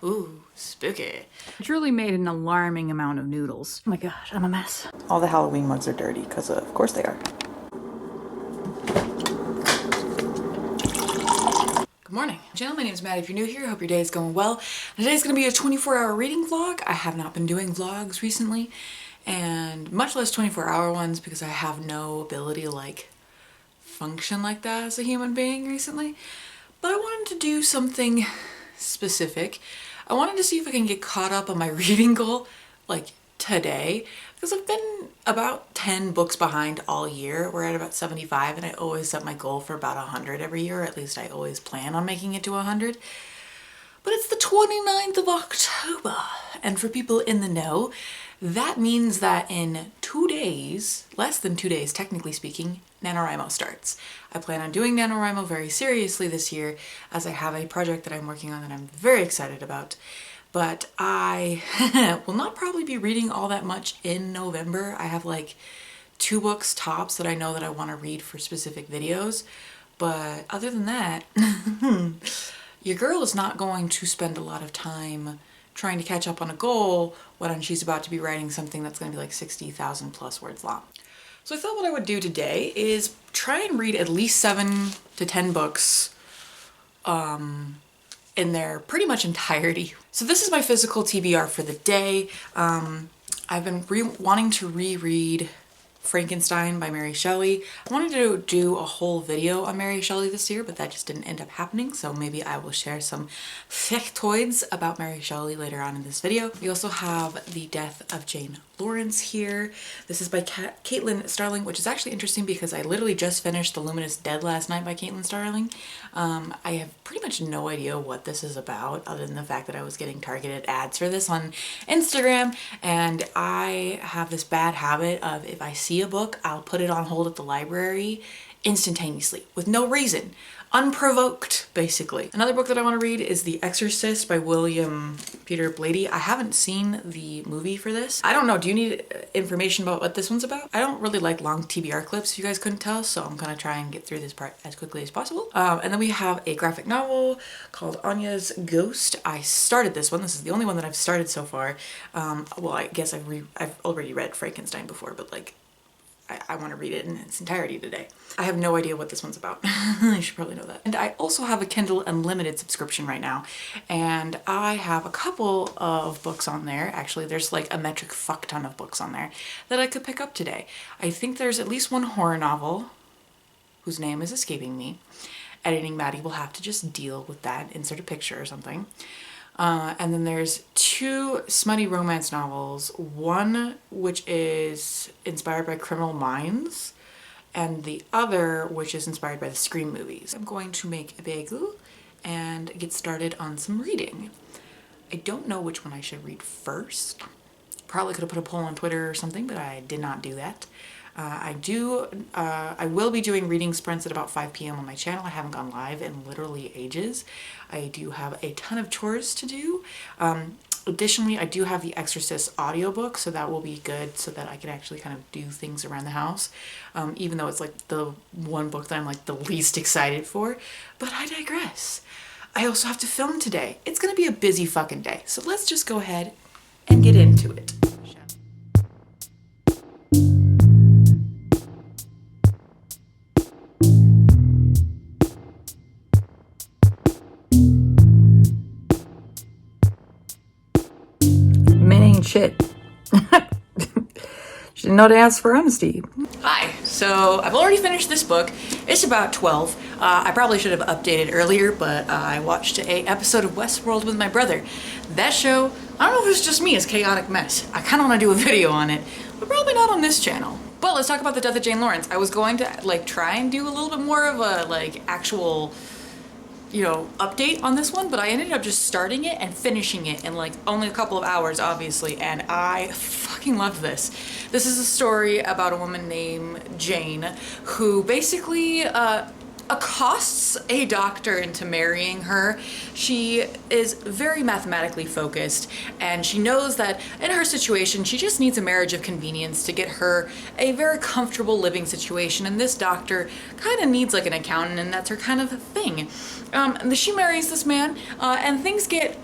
Ooh, spooky. Julie made an alarming amount of noodles. Oh my gosh, I'm a mess. All the Halloween mugs are dirty, because of course they are. Good morning. Channel, my name is Maddie. If you're new here, I hope your day is going well. Today's going to be a 24-hour reading vlog. I have not been doing vlogs recently, and much less 24-hour ones because I have no ability to like function like that as a human being recently. But I wanted to do something specific. I wanted to see if I can get caught up on my reading goal like today, because I've been about 10 books behind all year. We're at about 75 and I always set my goal for about 100 every year, or at least I always plan on making it to 100. But it's the 29th of October, and for people in the know, that means that in 2 days, less than 2 days technically speaking, Nanowrimo starts. I plan on doing Nanowrimo very seriously this year, as I have a project that I'm working on that I'm very excited about. But I will not probably be reading all that much in November. I have like 2 books tops that I know that I want to read for specific videos. But other than that, your girl is not going to spend a lot of time trying to catch up on a goal when she's about to be writing something that's going to be like 60,000 plus words long. So I thought what I would do today is try and read at least 7 to 10 books in their pretty much entirety. So this is my physical TBR for the day. I've been wanting to reread Frankenstein by Mary Shelley. I wanted to do a whole video on Mary Shelley this year, but that just didn't end up happening, so maybe I will share some factoids about Mary Shelley later on in this video. We also have The Death of Jane Lawrence here. This is by Caitlin Starling, which is actually interesting because I literally just finished The Luminous Dead last night by Caitlin Starling. I have pretty much no idea what this is about, other than the fact that I was getting targeted ads for this on Instagram, and I have this bad habit of if I see a book, I'll put it on hold at the library instantaneously with no reason. Unprovoked, basically. Another book that I want to read is The Exorcist by Peterblady. I haven't seen the movie for this. I don't know, do you need information about what this one's about? I don't really like long TBR clips, if you guys couldn't tell, so I'm gonna try and get through this part as quickly as possible. And then we have a graphic novel called Anya's Ghost. I started this one. This is the only one that I've started so far. Well, I guess I've already read Frankenstein before, but like, I want to read it in its entirety today. I have no idea what this one's about. I should probably know that. And I also have a Kindle Unlimited subscription right now, and I have a couple of books on there. Actually, there's like a metric fuck ton of books on there that I could pick up today. I think there's at least one horror novel whose name is escaping me. Editing Maddie will have to just deal with that, insert a picture or something. And then there's 2 smutty romance novels, one which is inspired by Criminal Minds, and the other which is inspired by the Scream movies. I'm going to make a bagel and get started on some reading. I don't know which one I should read first. Probably could have put a poll on Twitter or something, but I did not do that. I will be doing reading sprints at about 5 p.m. on my channel. I haven't gone live in literally ages. I do have a ton of chores to do. Additionally, I do have the Exorcist audiobook, so that will be good so that I can actually kind of do things around the house, even though it's like the one book that I'm like the least excited for. But I digress. I also have to film today. It's gonna be a busy fucking day, so let's just go ahead and get into it. Shit. She didn't know to ask for honesty. Hi, so I've already finished this book. It's about 12. I probably should have updated earlier, but I watched an episode of Westworld with my brother. That show, I don't know if it's just me, it's chaotic mess. I kind of want to do a video on it, but probably not on this channel. But let's talk about The Death of Jane Lawrence. I was going to like try and do a little bit more of a like actual, you know, update on this one, but I ended up just starting it and finishing it in like only a couple of hours, obviously, and I fucking love this. This is a story about a woman named Jane who basically accosts a doctor into marrying her. She is very mathematically focused, and she knows that in her situation she just needs a marriage of convenience to get her a very comfortable living situation, and this doctor kind of needs like an accountant, and that's her kind of thing. She marries this man, and things get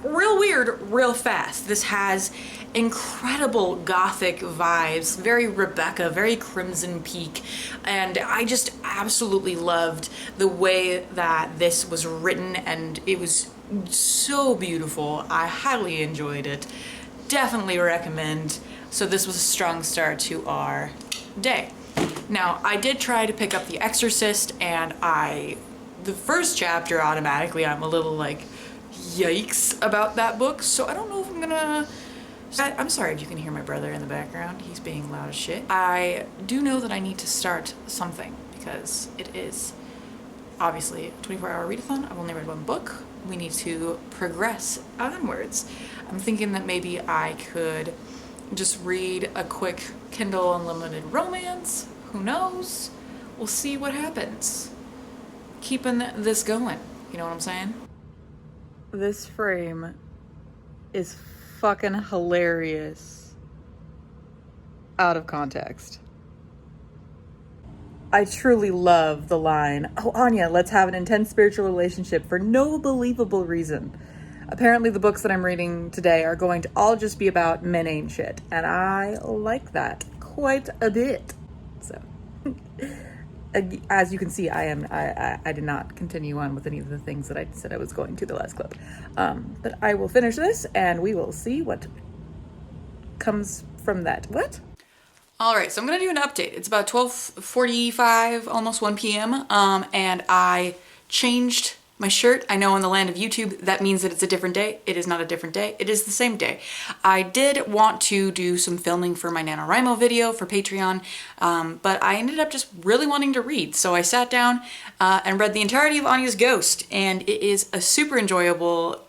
real weird, real fast. This has incredible gothic vibes, very Rebecca, very Crimson Peak, and I just absolutely loved the way that this was written, and it was so beautiful. I highly enjoyed it. Definitely recommend. So this was a strong start to our day. Now, I did try to pick up The Exorcist, and the first chapter automatically, I'm a little like, yikes about that book, so I don't know if I'm gonna... I'm sorry if you can hear my brother in the background. He's being loud as shit. I do know that I need to start something because it is obviously a 24-hour readathon. I've only read one book. We need to progress onwards. I'm thinking that maybe I could just read a quick Kindle Unlimited romance. Who knows? We'll see what happens. Keeping this going. You know what I'm saying? This frame is fucking hilarious out of context. I truly love the line, "Oh, Anya, let's have an intense spiritual relationship for no believable reason." Apparently the books that I'm reading today are going to all just be about men ain't shit, and I like that quite a bit. So as you can see, I did not continue on with any of the things that I said I was going to the last clip. But I will finish this and we will see what comes from that. What? All right, so I'm gonna do an update. It's about 12:45, almost 1 p.m. And I changed my shirt. I know in the land of YouTube, that means that it's a different day. It is not a different day. It is the same day. I did want to do some filming for my Nanowrimo video for Patreon, but I ended up just really wanting to read. So I sat down and read the entirety of Anya's Ghost, and it is a super enjoyable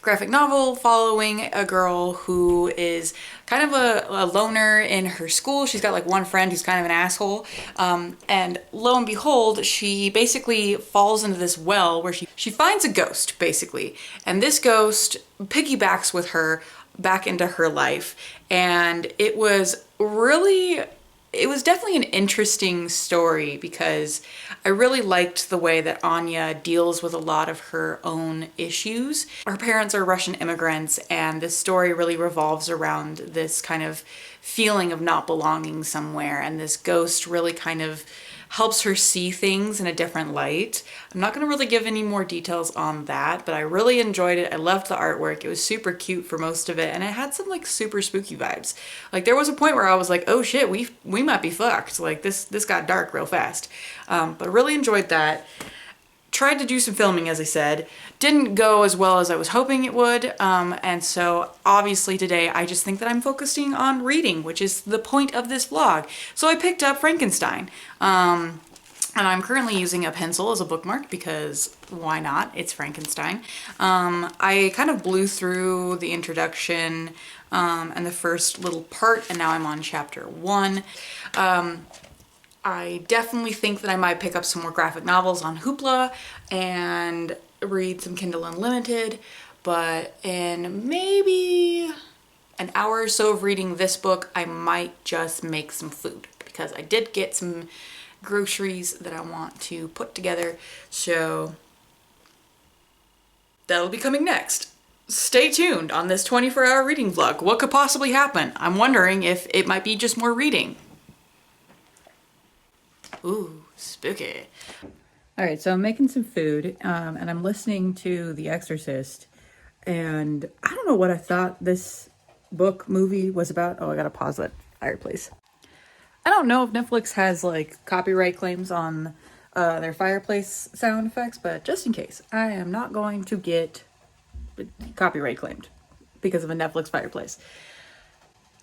graphic novel following a girl who is kind of a loner in her school. She's got like one friend who's kind of an asshole. And lo and behold, she basically falls into this well where she finds a ghost, basically. And this ghost piggybacks with her back into her life. And it was definitely an interesting story because I really liked the way that Anya deals with a lot of her own issues. Her parents are Russian immigrants, and this story really revolves around this kind of feeling of not belonging somewhere, and this ghost really kind of helps her see things in a different light. I'm not going to really give any more details on that, but I really enjoyed it. I loved the artwork. It was super cute for most of it, and it had some like super spooky vibes. Like there was a point where I was like, oh shit, we might be fucked. Like this got dark real fast. But I really enjoyed that. Tried to do some filming, as I said. Didn't go as well as I was hoping it would, and so obviously today I just think that I'm focusing on reading, which is the point of this vlog. So I picked up Frankenstein, and I'm currently using a pencil as a bookmark because why not? It's Frankenstein. I kind of blew through the introduction and the first little part, and now I'm on chapter 1. I definitely think that I might pick up some more graphic novels on Hoopla and read some Kindle Unlimited, but in maybe an hour or so of reading this book, I might just make some food because I did get some groceries that I want to put together, so that'll be coming next. Stay tuned on this 24-hour reading vlog. What could possibly happen? I'm wondering if it might be just more reading. Ooh, spooky. All right, so I'm making some food, and I'm listening to The Exorcist, and I don't know what I thought this movie was about. Oh, I gotta pause that fireplace. I don't know if Netflix has like copyright claims on their fireplace sound effects, but just in case, I am not going to get copyright claimed because of a Netflix fireplace.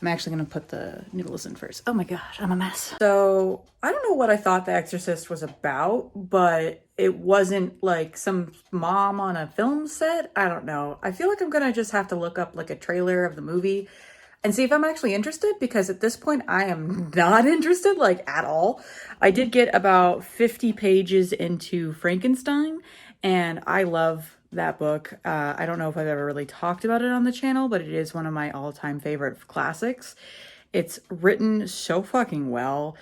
I'm actually gonna put the noodles in first. Oh my gosh, I'm a mess. So I don't know what I thought The Exorcist was about, but it wasn't like some mom on a film set. I don't know. I feel like I'm gonna just have to look up like a trailer of the movie and see if I'm actually interested, because at this point I am not interested like at all. I did get about 50 pages into Frankenstein, and I love that book. I don't know if I've ever really talked about it on the channel, but it is one of my all-time favorite classics. It's written so fucking well.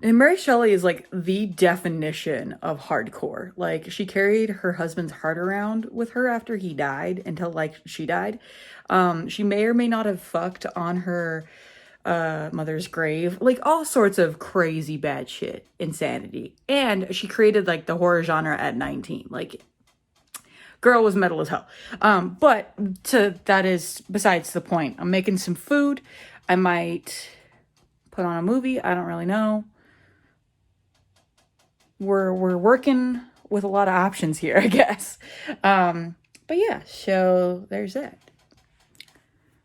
And Mary Shelley is like the definition of hardcore. Like, she carried her husband's heart around with her after he died until like she died. She may or may not have fucked on her mother's grave, like all sorts of crazy bad shit, insanity. And she created like the horror genre at 19. Like, girl was metal as hell. But that is besides the point. I'm making some food. I might put on a movie. I don't really know. We're working with a lot of options here, I guess. But yeah, so there's that.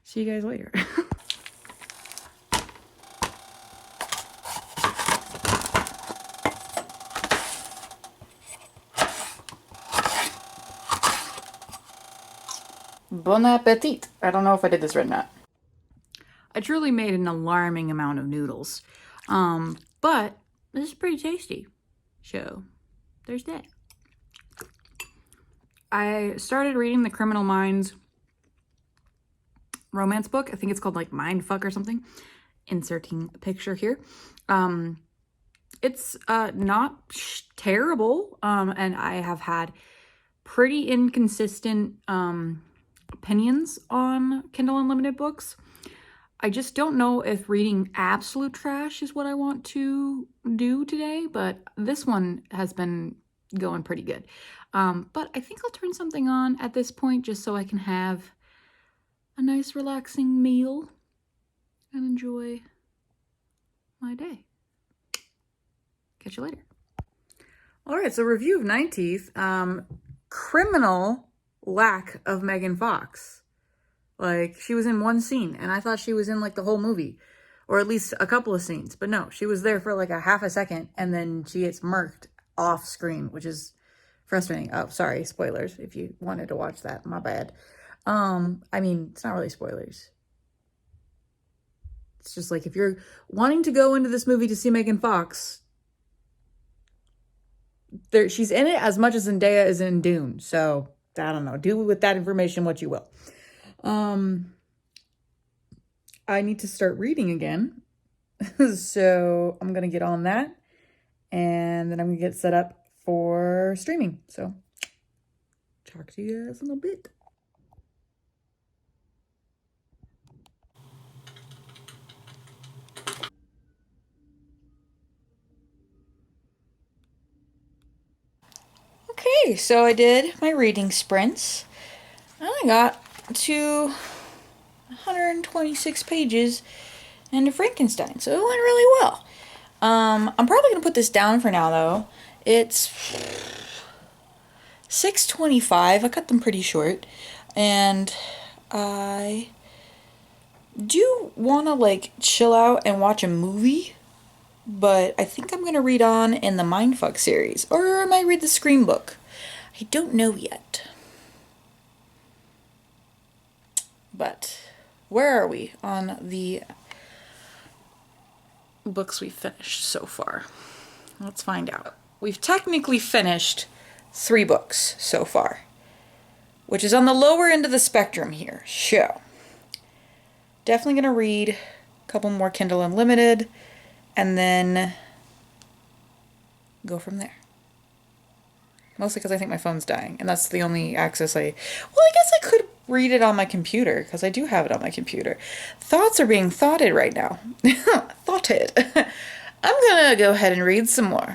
See you guys later. Bon appetit. I don't know if I did this right or not. I truly made an alarming amount of noodles. But this is pretty tasty. So, there's that. I started reading the Criminal Minds romance book. I think it's called like Mindfuck or something. Inserting a picture here. It's not terrible. And I have had pretty inconsistent opinions on Kindle Unlimited books. I just don't know if reading absolute trash is what I want to do today, but this one has been going pretty good. But I think I'll turn something on at this point just so I can have a nice relaxing meal and enjoy my day. Catch you later. All right, so review of 19th. Criminal lack of Megan Fox. Like, she was in one scene, and I thought she was in, like, the whole movie. Or at least a couple of scenes. But no, she was there for, like, a half a second, and then she gets murked off screen, which is frustrating. Oh, sorry, spoilers, if you wanted to watch that. My bad. I mean, it's not really spoilers. It's just, like, if you're wanting to go into this movie to see Megan Fox, she's in it as much as Zendaya is in Dune. So, I don't know. Do with that information what you will. I need to start reading again. So I'm going to get on that. And then I'm going to get set up for streaming. So talk to you guys in a bit. Okay, so I did my reading sprints. I got to 126 pages into Frankenstein, so it went really well. I'm probably gonna put this down for now though. It's 6:25. I cut them pretty short, and I do want to like chill out and watch a movie, but I think I'm gonna read on in the Mindfuck series, or I might read the Scream book. I don't know yet. But where are we on the books we've finished so far? Let's find out. We've technically finished 3 books so far, which is on the lower end of the spectrum here. So, definitely going to read a couple more Kindle Unlimited and then go from there. Mostly because I think my phone's dying, and that's the only access I guess I could read it on my computer, because I do have it on my computer. Thoughts are being thoughted right now. Thoughted. I'm gonna go ahead and read some more.